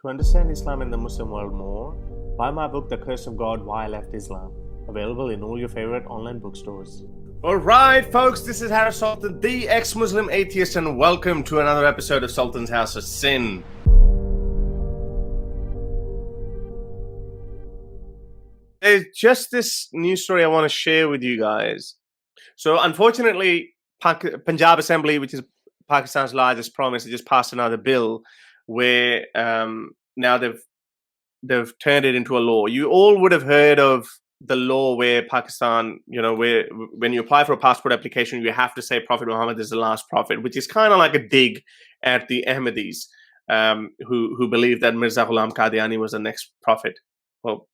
To understand Islam and the Muslim world more, buy my book, The Curse of God, Why I Left Islam. Available in all your favorite online bookstores. Alright folks, this is Harris Sultan, the ex-Muslim atheist, and welcome to another episode of Sultan's House of Sin. There's just this news story I want to share with you guys. So unfortunately, Punjab Assembly, which is Pakistan's largest province, just passed another bill where now they've turned it into a law. You all would have heard of the law where Pakistan, where when you apply for a passport application, you have to say Prophet Muhammad is the last prophet, which is kind of like a dig at the Ahmadis, who believe that Mirza Ghulam Qadiani was the next prophet. Well,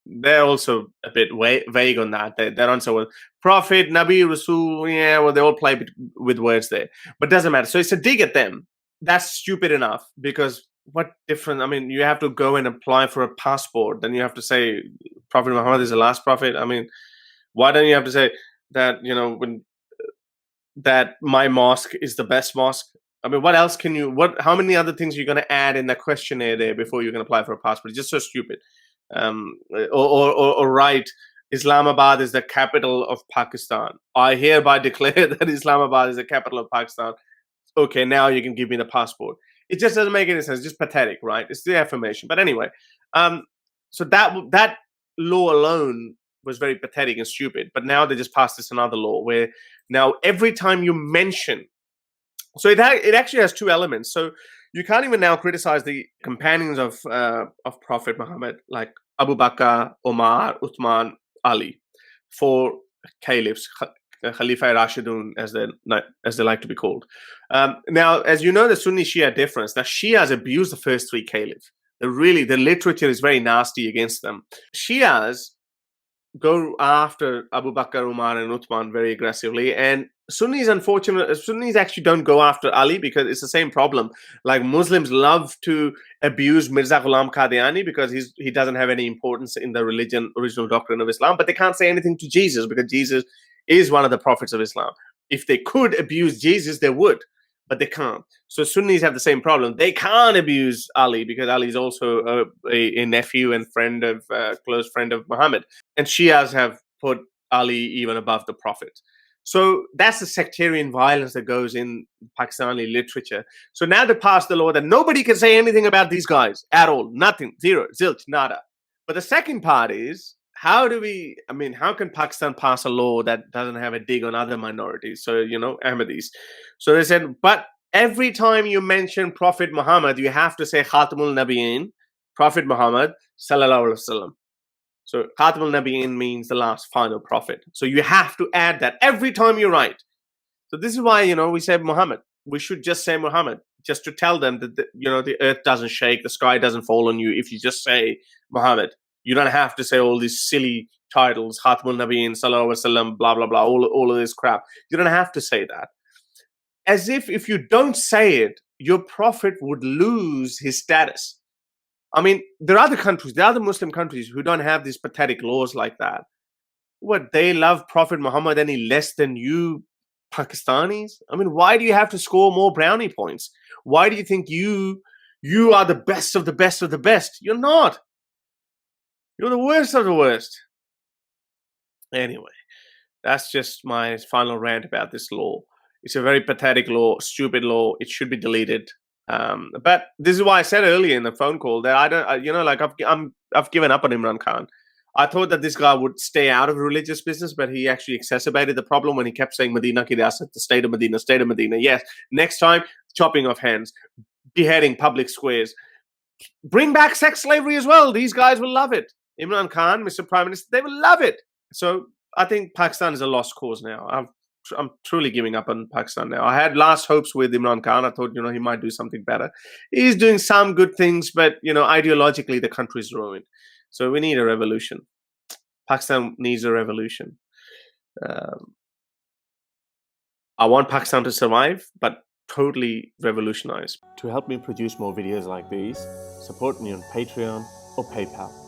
they're also a bit vague on that. Their answer was Prophet, Nabi, Rasul. Yeah, well, they all play with words there, but doesn't matter. So it's a dig at them. That's stupid enough, because what difference? I mean, you have to go and apply for a passport, then you have to say Prophet Muhammad is the last prophet. I mean, why don't you have to say that, that my mosque is the best mosque? I mean, what else can you, how many other things are you going to add in the questionnaire there before you can apply for a passport? It's just so stupid. Or write, Islamabad is the capital of Pakistan. I hereby declare that Islamabad is the capital of Pakistan. Okay, now you can give me the passport. It just doesn't make any sense. It's just pathetic, right? It's the affirmation. But anyway, so that law alone was very pathetic and stupid. But now they just passed this another law where now every time you mention, so it actually has two elements. So you can't even now criticize the companions of Prophet Muhammad, like Abu Bakr, Omar, Uthman, Ali, for caliphs, Khalifa Rashidun, as they like to be called. Now, as you know, the Sunni Shia difference. Now, Shias abuse the first three caliphs. The literature is very nasty against them. Shias go after Abu Bakr, Umar, and Uthman very aggressively, and Sunnis actually don't go after Ali, because it's the same problem. Like, Muslims love to abuse Mirza Ghulam Qadiani because he doesn't have any importance in the original doctrine of Islam, but they can't say anything to Jesus because Jesus is one of the prophets of Islam. If they could abuse Jesus, they would, but they can't. So Sunnis have the same problem. They can't abuse Ali because Ali is also a nephew and close friend of Muhammad. And Shias have put Ali even above the Prophet. So that's the sectarian violence that goes in Pakistani literature. So now they passed the law that nobody can say anything about these guys at all. Nothing. Zero. Zilch. Nada. But the second part is, how can Pakistan pass a law that doesn't have a dig on other minorities? So, Ahmadis. So they said, but every time you mention Prophet Muhammad, you have to say Khatamul Nabiyyin, Prophet Muhammad, Sallallahu Alaihi Wasallam. So Khatamul Nabiyyin means the last final prophet. So you have to add that every time you write. So this is why, we say Muhammad. We should just say Muhammad, just to tell them that, the earth doesn't shake, the sky doesn't fall on you if you just say Muhammad. You don't have to say all these silly titles, Khatamul Nabiyyin, Sallallahu Alaihi Wasallam, blah, blah, blah, all of this crap. You don't have to say that. As if you don't say it, your prophet would lose his status. I mean, there are other Muslim countries who don't have these pathetic laws like that. What, they love Prophet Muhammad any less than you Pakistanis? I mean, why do you have to score more brownie points? Why do you think you are the best of the best of the best? You're not. You're the worst of the worst. Anyway, that's just my final rant about this law. It's a very pathetic law, stupid law. It should be deleted. But this is why I said earlier in the phone call that I've given up on Imran Khan. I thought that this guy would stay out of religious business, but he actually exacerbated the problem when he kept saying Medina ki Riyasat, the state of Medina, state of Medina. Yes, next time, chopping of hands, beheading public squares. Bring back sex slavery as well. These guys will love it. Imran Khan, Mr. Prime Minister, they will love it. So I think Pakistan is a lost cause now. I'm truly giving up on Pakistan now. I had last hopes with Imran Khan. I thought, he might do something better. He's doing some good things, but, ideologically, the country is ruined. So we need a revolution. Pakistan needs a revolution. I want Pakistan to survive, but totally revolutionize. To help me produce more videos like these, support me on Patreon or PayPal.